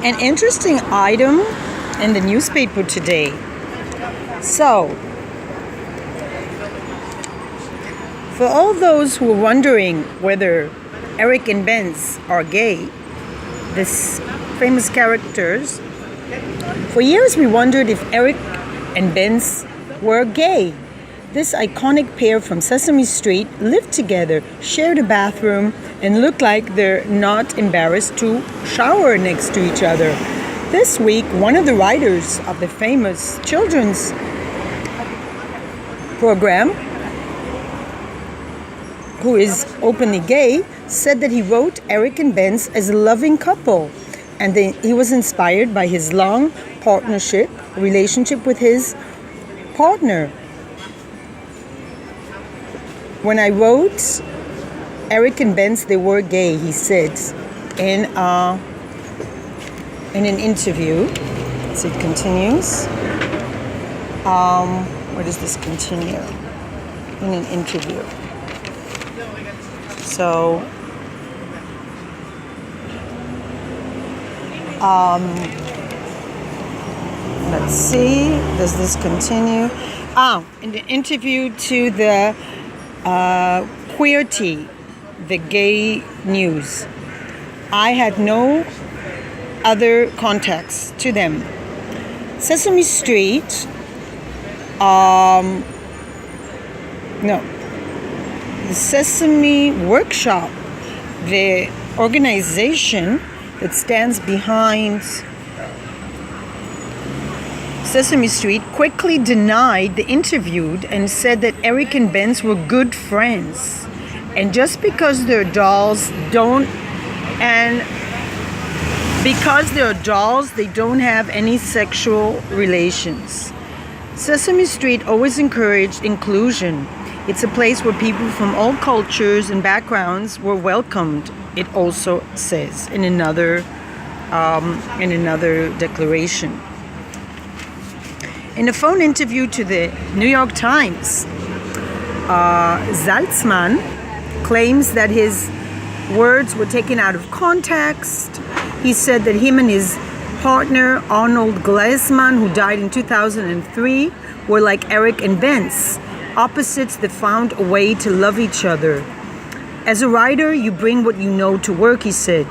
An interesting item in the newspaper today. So, for all those who are wondering whether Eric and Benz are gay, these famous characters, for years we wondered if Eric and Benz were gay. This iconic pair from Sesame Street lived together, shared a bathroom, and looked like they're not embarrassed to shower next to each other. This week, one of the writers of the famous children's program, who is openly gay, said that he wrote Eric and Benz as a loving couple, and he was inspired by his long relationship with his partner. When I wrote Eric and Benz, they were gay, he said in an interview. So it continues. Where does this continue? In an interview. So, let's see. Does this continue? In the interview to the Queerty, the gay news, I had no other contacts to them. Sesame Street, the Sesame Workshop, the organization that stands behind Sesame Street, quickly denied the interviewed and said that Eric and Benz were good friends. And just because they're dolls, they don't have any sexual relations. Sesame Street always encouraged inclusion. It's a place where people from all cultures and backgrounds were welcomed, it also says in another declaration. In a phone interview to the New York Times, Saltzman claims that his words were taken out of context. He said that him and his partner, Arnold Gleisman, who died in 2003, were like Eric and Benz, opposites that found a way to love each other. As a writer, you bring what you know to work, he said.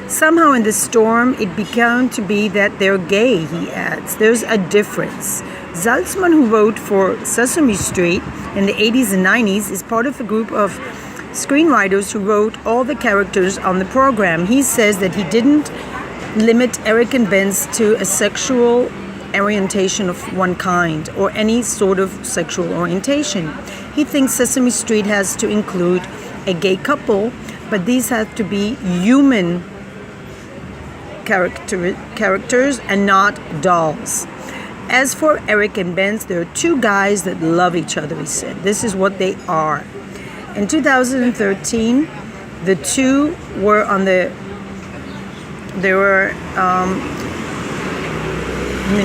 Somehow in the storm, it began to be that they're gay, he adds. There's a difference. Saltzman, who wrote for Sesame Street in the 80s and 90s, is part of a group of screenwriters who wrote all the characters on the program. He says that he didn't limit Eric and Benz to a sexual orientation of one kind or any sort of sexual orientation. He thinks Sesame Street has to include a gay couple, but these have to be human characters and not dolls. As for Eric and Benz, there are two guys that love each other, he said. This is what they are. In 2013, the two were in the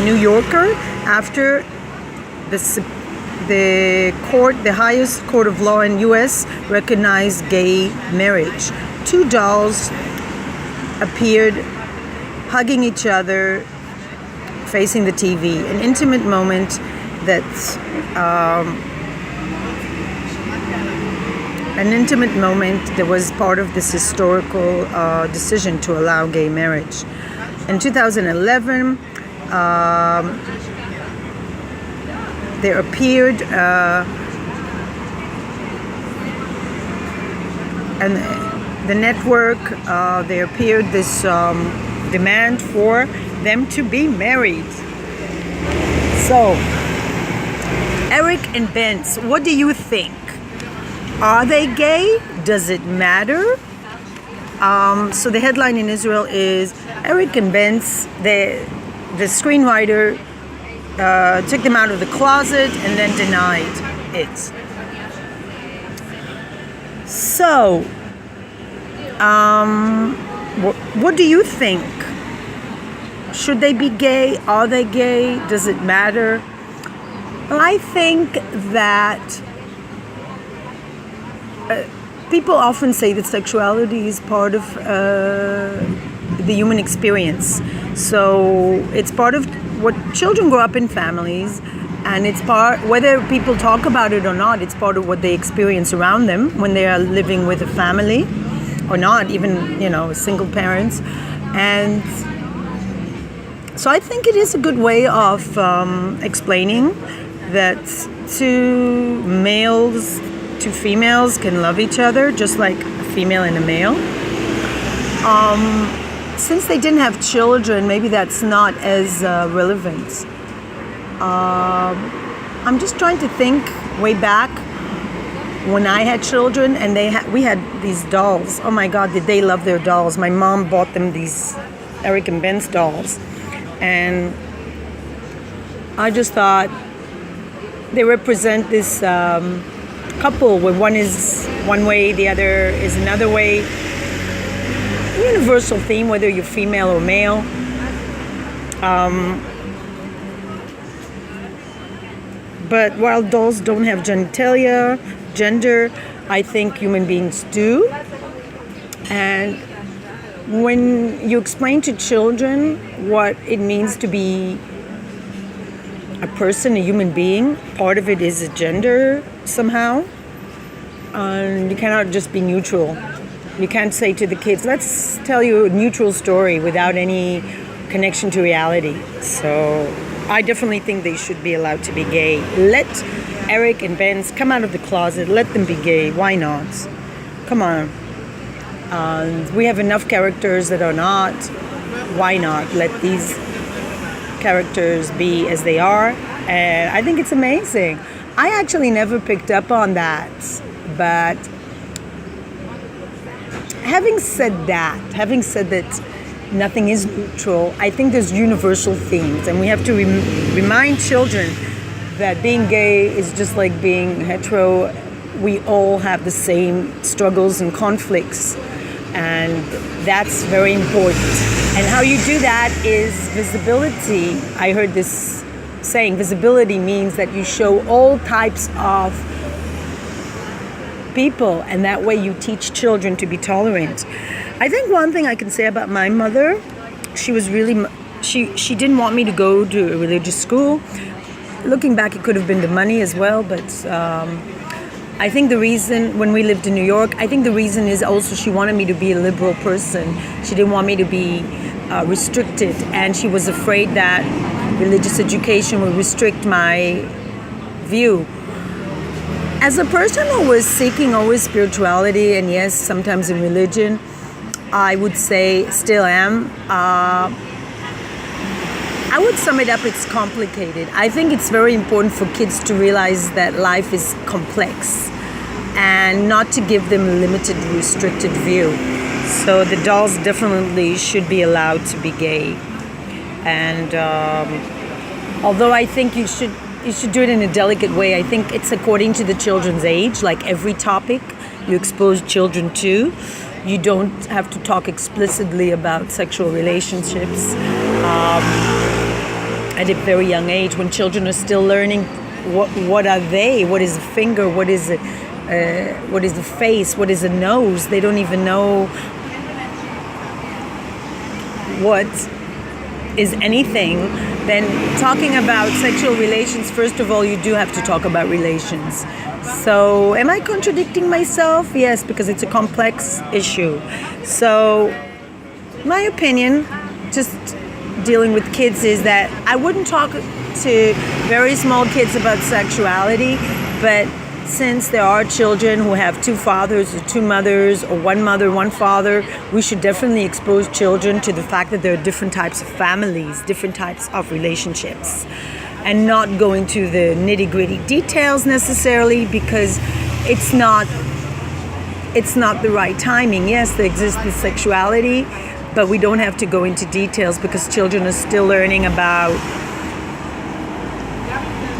New Yorker after the highest court of law in U.S. recognized gay marriage. Two dolls appeared hugging each other, facing the TV. An intimate moment that was part of this historical decision to allow gay marriage. In 2011, there appeared and the network, there appeared this demand for them to be married. So, Eric and Benz, what do you think? Are they gay? Does it matter? So the headline in Israel is Eric and Benz, the screenwriter, took them out of the closet and then denied it. So, what do you think? Should they be gay? Are they gay? Does it matter? Well, I think that people often say that sexuality is part of the human experience. So it's part of what children grow up in families, and it's part, whether people talk about it or not, it's part of what they experience around them when they are living with a family or not, even, single parents. And so I think it is a good way of explaining that two females can love each other just like a female and a male. Since they didn't have children, maybe that's not as relevant. I'm just trying to think way back when I had children, and we had these dolls. Oh my God, did they love their dolls. My mom bought them these Eric and Benz dolls. And I just thought they represent this couple where one is one way, the other is another way. Universal theme, whether you're female or male. But while dolls don't have genitalia, gender, I think human beings do. And when you explain to children what it means to be a person, a human being, part of it is a gender somehow. And you cannot just be neutral. You can't say to the kids, let's tell you a neutral story without any connection to reality. So I definitely think they should be allowed to be gay. Let Eric and Benz come out of the closet. Let them be gay. Why not? Come on. We have enough characters that are not. Why not let these characters be as they are? And I think it's amazing. I actually never picked up on that. But having said that nothing is neutral, I think there's universal themes, and we have to remind children that being gay is just like being hetero. We all have the same struggles and conflicts, and that's very important. And how you do that is visibility. I heard this saying, visibility means that you show all types of people, and that way you teach children to be tolerant. I think one thing I can say about my mother, she was really, she didn't want me to go to a religious school. Looking back, it could have been the money as well, but I think the reason, when we lived in New York, I think the reason is also she wanted me to be a liberal person. She didn't want me to be restricted, and she was afraid that religious education would restrict my view. As a person who was seeking always spirituality, and yes, sometimes in religion, I would say, still am. I would sum it up, it's complicated. I think it's very important for kids to realize that life is complex and not to give them a limited, restricted view. So the dolls definitely should be allowed to be gay. And although I think you should do it in a delicate way, I think it's according to the children's age. Like every topic you expose children to, you don't have to talk explicitly about sexual relationships at a very young age, when children are still learning what are they, what is a finger, what is the face, what is a nose. They don't even know what is anything. Then talking about sexual relations, first of all, you do have to talk about relations. So am I contradicting myself? Yes, because it's a complex issue. So my opinion, just dealing with kids, is that I wouldn't talk to very small kids about sexuality, but since there are children who have two fathers or two mothers, or one mother, one father, we should definitely expose children to the fact that there are different types of families, different types of relationships, and not go into the nitty-gritty details necessarily, because it's not the right timing. Yes, there exists this sexuality, but we don't have to go into details because children are still learning about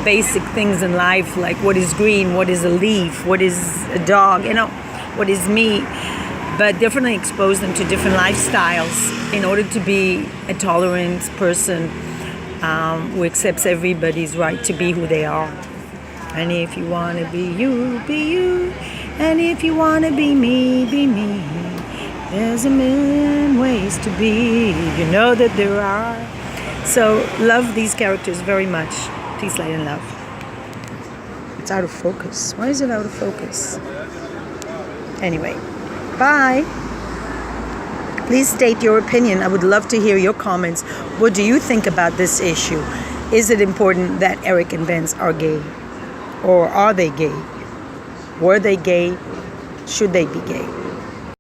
basic things in life, like what is green, what is a leaf, what is a dog, what is meat. But definitely expose them to different lifestyles in order to be a tolerant person who accepts everybody's right to be who they are. And if you want to be you, be you. And if you want to be me, be me. There's a million ways to be. You know that there are. So love these characters very much. Peace, light, and love. It's out of focus. Why is it out of focus? Anyway, bye. Please state your opinion. I would love to hear your comments. What do you think about this issue? Is it important that Eric and Benz are gay? Or are they gay? Were they gay? Should they be gay?